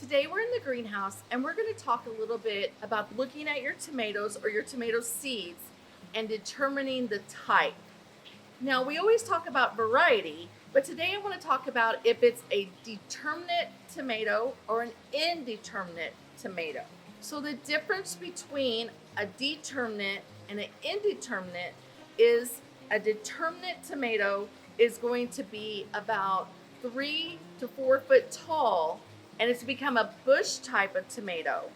Today we're in the greenhouse and we're going to talk a little bit about looking at your tomatoes or your tomato seeds and determining the type. Now we always talk about variety, but today I want to talk about if it's a determinate tomato or an indeterminate tomato. So the difference between a determinate and an indeterminate is a determinate tomato is going to be about 3 to 4 foot tall, and it's become a bush type of tomato.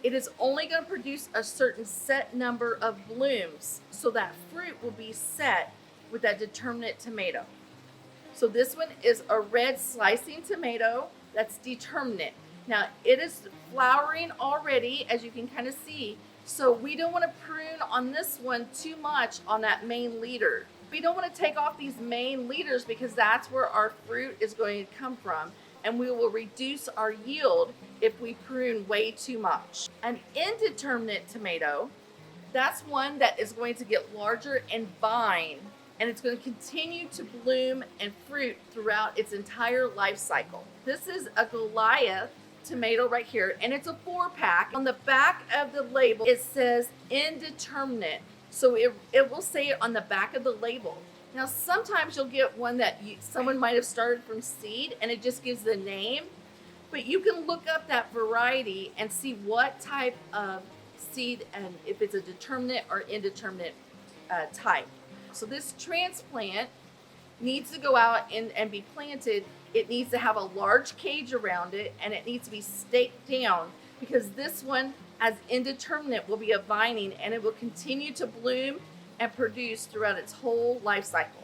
It is only going to produce a certain set number of blooms, so that fruit will be set with that determinate tomato. So this one is a red slicing tomato that's determinate. Now it is flowering already, as you can kind of see, so we don't want to prune on this one too much on that main leader. We don't want to take off these main leaders because that's where our fruit is going to come from, and we will reduce our yield if we prune way too much. An indeterminate tomato, that's one that is going to get larger and vine, and it's going to continue to bloom and fruit throughout its entire life cycle. This is a Goliath tomato right here, and it's a 4-pack. On the back of the label it says indeterminate, so it will say it on the back of the label. Now sometimes you'll get one that someone might have started from seed and it just gives the name, but you can look up that variety and see what type of seed and if it's a determinate or indeterminate type. So this transplant needs to go out and be planted. It needs to have a large cage around it, and it needs to be staked down, because this one, as indeterminate, will be a vining, and it will continue to bloom and produce throughout its whole life cycle.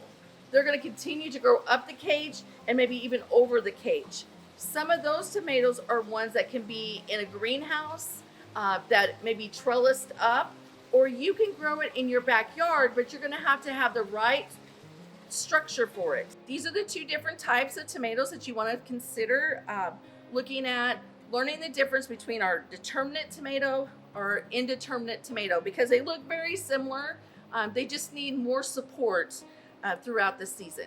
They're going to continue to grow up the cage and maybe even over the cage. Some of those tomatoes are ones that can be in a greenhouse that may be trellised up, or you can grow it in your backyard, but you're going to have the right structure for it. These are the two different types of tomatoes that you want to consider looking at, learning the difference between our determinate tomato or indeterminate tomato, because they look very similar. They just need more support throughout the season.